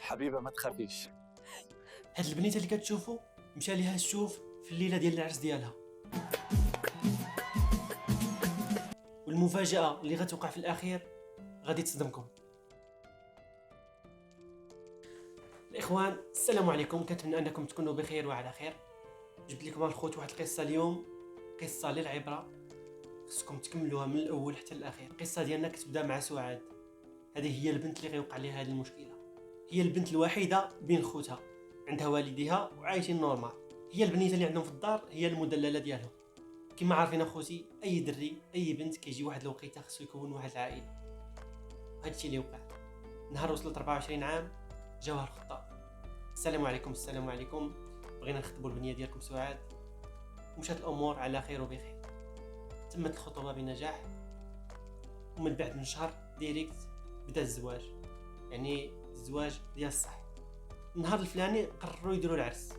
حبيبه ما تخافيش. هاد البنيته اللي كتشوفوا مشى ليها الشوف في الليله ديال العرس ديالها، والمفاجاه اللي غتوقع في الاخير غادي تصدمكم. الاخوان السلام عليكم، كنتمنى انكم تكونوا بخير وعلى خير. جبت لكم الخوت واحد القصه اليوم، قصه للعبره، خصكم تكملوها من الاول حتى الاخير. القصه ديالنا كتبدا مع سعاد. هذه هي البنت اللي غيوقع لها هذه المشكله. هي البنت الوحيده بين خوتها، عندها والديها وعايشين نورمال. هي البنيته اللي عندهم في الدار، هي المدلله ديالهم. كما عارفين اخوتي، اي دري اي بنت كيجي واحد الوقيته خصو يكون واحد العائله. هادشي اللي وقع. نهار وصلت 24 عام جاوها الخطاب. السلام عليكم السلام عليكم، بغينا نخطبوا البنيه ديالكم سعاد. ومشات الامور على خير وبخير. تمت الخطوبه بنجاح، ومن بعد من شهر ديريكت بدا الزواج، يعني الزواج ديال الصح. النهار الفلاني قرروا يديروا العرس،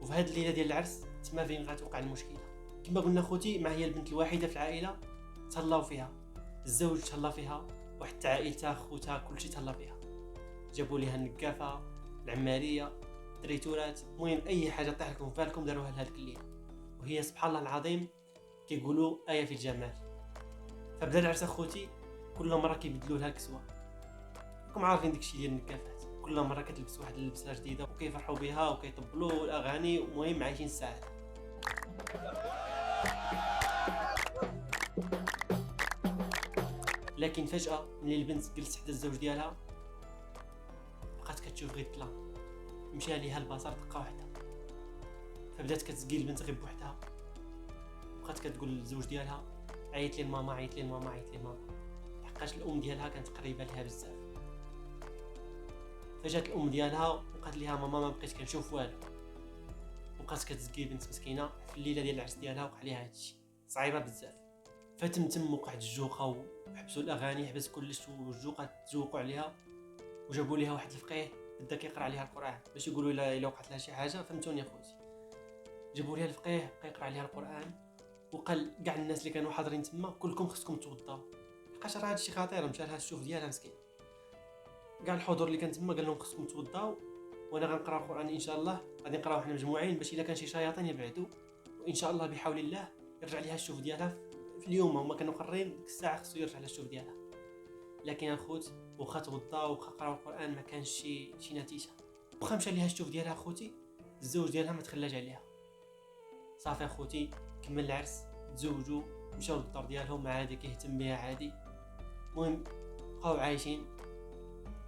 وفي هذه الليله ديال العرس تما فين غتوقع المشكله. كما قلنا خوتي، مع هي البنت الوحيده في العائله، تهلاو فيها الزوج، تهلا فيها وحتى عائلتها خوتها كلشي تهلا فيها. جابوا ليها النقافه، العماريه، التريتورات، المهم اي حاجه طيح لكم في بالكم داروها لهذيك الليله. وهي سبحان الله العظيم كيقولوا ايه في الجمال. فبدا العرس اخوتي، كل مره كيبدلوا لها الكسوه. راكم عارفين داكشي ديال النقافات، كل مره كتلبس واحد اللبسه جديده وكيفرحوا بها وكيطبلوا الاغاني، ومهم عايشين السعاده. لكن فجاه ملي البنت جلست حدا الزوج ديالها، بقات كتشوف غير الظلام. مشى ليها البصر دقه واحده، فبدات كتسقي البنت غير بوحدها. بقات كتقول للزوج ديالها عيط لي لماما، عيط لي لماما، عيط لي لماما، لحقاش الام ديالها كانت قريبه ليها بزاف. فجات الام ديالها وقالت لها ماما ما بقيت كنشوف والو. وبقات كتسقي البنت مسكينه. في الليله ديال العرس ديالها وقع ليها هادشي صعيبه بزاف. فتم وقعت الجوقه وحبسوا الاغاني، حبس كلش، والجوقه تجوقوا عليها. وجابوا ليها واحد الفقيه بدا كيقرا عليها القران باش يقولوا الا وقعت لها شي حاجه. فهمتوني اخوتي؟ جابوا ليها الفقيه بقى يقرا عليها القران، وقال كاع الناس اللي كانوا حاضرين تما كلكم خصكم توضاو، لحقاش راه هادشي خطير. مشى لها الشوف ديالها مسكين. كاع الحضور اللي كان تما قال لهم خصكم توضاو، وانا غنقرا القران ان شاء الله. غادي نقراو حنا مجموعين باش الا كان شي شياطين يبعدوا، وان شاء الله بحول الله يرجع ليها الشوف ديالها في اليوم. هما كانوا قررين ديك الساعه خصو يرجع لها الشوف ديالها. لكن اخوت واخا توضاو واخا قراو القران ما كانش شي نتيجه. واخا مشى ليها الشوف ديالها اخوتي، الزوج ديالها ما تخلاش عليها. صافي اخوتي كمل العرس، تزوجوا، مشاو للدار ديالهم عادي، كيهتم بها عادي. المهم بقاو عايشين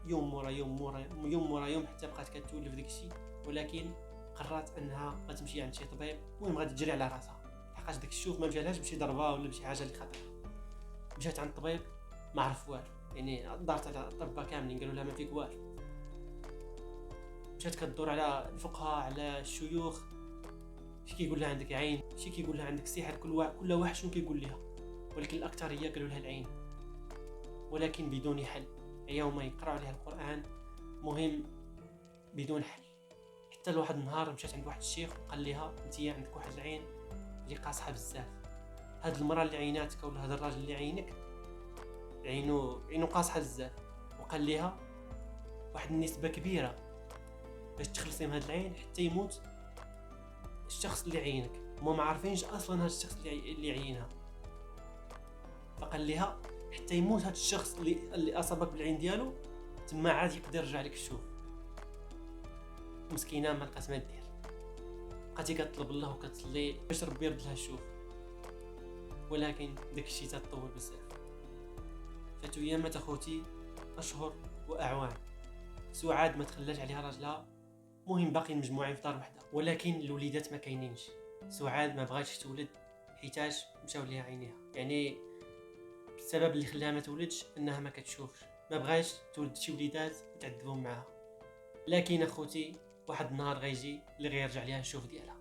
يوم مورا يوم مورا يوم حتى بقات كتولف داكشي. ولكن قررت انها غتمشي عند شي طبيب، المهم غادي تجري على راسها، لحقاش داك الشوف ما مشالهاش بشي ضربه ولا بشي حاجه اللي خطيره. مشات عند الطبيب ما عرف والو، يعني دارت على الطباء كاملين قالوا لها ما فيك والو. مشات كدور على الفقهاء على الشيوخ، شي كيقول لها عندك عين، شي كيقول لها عندك سحر، كل واحد شنو كيقول لها. ولكن الاكثريه قالوا لها العين، ولكن بدون حل. يوم يقرأ عليها القرآن، مهم بدون حل. حتى لواحد النهار مشات عند واحد الشيخ وقال لها انتي عندك واحد العين اللي قاصحه بزاف. هاد المراه اللي عيناتك ولا هذا الراجل اللي عينك عينو قاصحه بزاف. وقال لها واحد النسبه كبيره باش تخلصي من هاد العين حتى يموت الشخص اللي عينك، هما ما عارفينش اصلا هاد الشخص اللي عينها. فقال لها حتى يموت هاد الشخص اللي اصابك بالعين ديالو، تما عاد يقدر يرجع لك الشوف. مسكينه ما لقات ما دير، بقاتي كتطلب الله وكتصلي باش ربي يرد لها الشوف. ولكن داكشي تطول بزاف. فاتو ايامات اخوتي، اشهر واعوام، سعاد ما تخلاش عليها راجلها. مهم باقيين مجموعين في دار وحده، ولكن الوليدات ما كاينينش. سعاد ما بغاتش تولد حيتاش مشاو ليها عينيها، يعني السبب اللي خلاها ما تولدش انها ما كتشوفش، ما بغاش تولد شي وليدات يتعذبون معاها. لكن اخوتي واحد النهار غيجي اللي غيرجع ليها الشوف ديالها.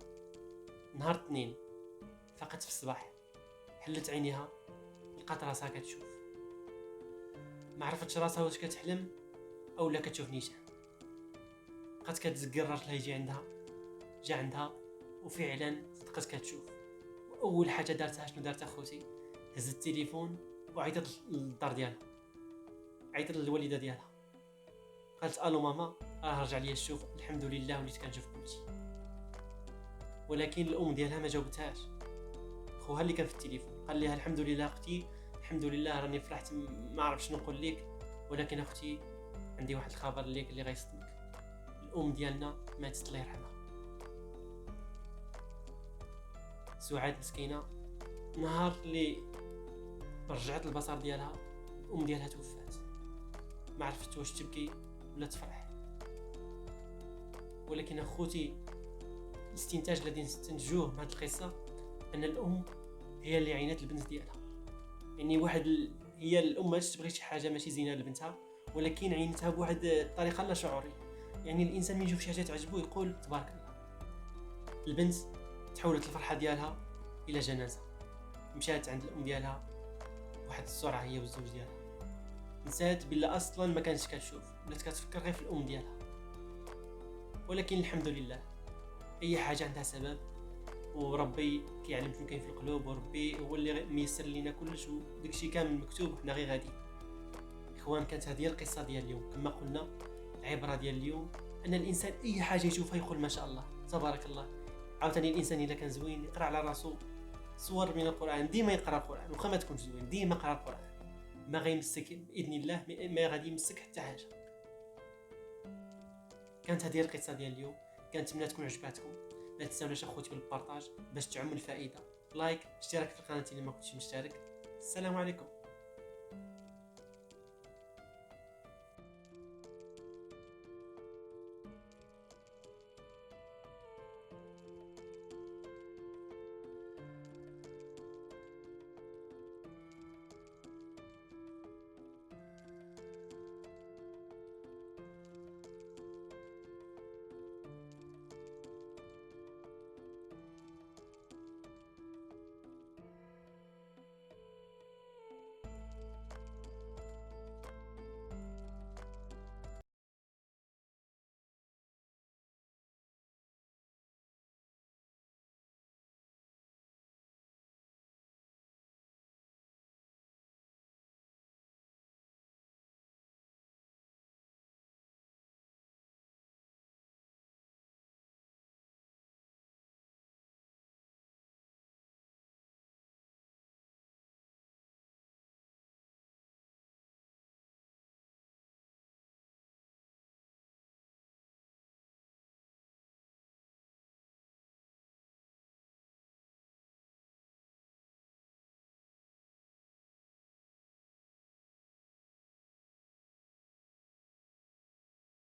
نهار الاثنين فقط في الصباح حلت عينيها، لقات راسها كتشوف. ما عرفتش راسها واش كتحلم او لا كتشوف نيشان. بقات كتزكي راجلها يجي عندها، جا عندها وفعلا صدقت كتشوف. واول حاجه دارتها شنو دارت اخوتي؟ هزت التليفون وعيطت للدار ديالها، عيطت للوالده ديالها، قالت الو ماما، رجع لي الشوف، الحمد لله وليت كنشوف كلشي. ولكن الام ديالها ما جاوبتهاش. خوها اللي كان في التليفون قال لها الحمد لله اختي، الحمد لله راني فرحت، ما عرف شنو نقول لك، ولكن اختي عندي واحد الخبر ليك اللي غيصدمك. الام ديالنا ماتت الله يرحمها. سعاد مسكينه نهار اللي رجعت البصر ديالها الام ديالها توفات، ما عرفت واش تبكي ولا تفرح. ولكن اخوتي الاستنتاج الذي نستنتجوه من هذه القصه ان الام هي اللي عينت البنت ديالها. يعني هي الام ما تبغي شي حاجه ماشي زينه لبنتها، ولكن عينتها بواحد الطريقه لا شعوريه. يعني الانسان من يشوف شي حاجه تعجبو يقول تبارك الله. البنت تحولت الفرحه ديالها الى جنازه، مشات عند الام ديالها بواحد السرعه هي والزوج ديالها، نسات بلا اصلا ما كانتش كتشوف، ولات كتفكر غير في الام ديالها. ولكن الحمد لله اي حاجه عندها سبب، وربي كيعلم شنو كاين في القلوب، وربي هو اللي ميسر لينا كلش، وداكشي كامل مكتوب وحنا غير غادي. اخوان كانت هذه القصه ديال اليوم. كما قلنا العبره ديال اليوم ان الانسان اي حاجه يشوفها يقول ما شاء الله تبارك الله. عاوتاني الانسان الا كان زوين يقرا على راسو صور من القران، ديما يقرا القران واخا ما تكونش زوين، ديما قرا القران، ما غيمسك باذن الله، ما غادي يمسك حتى حاجه. كانت هذه القصه ديال اليوم، كنتمنى تكون عجباتكم. لا تنساوناش اخوتي بالبارطاج باش تعم الفائده، لايك، اشتراك في القناه الا ما كنتش مشترك. السلام عليكم.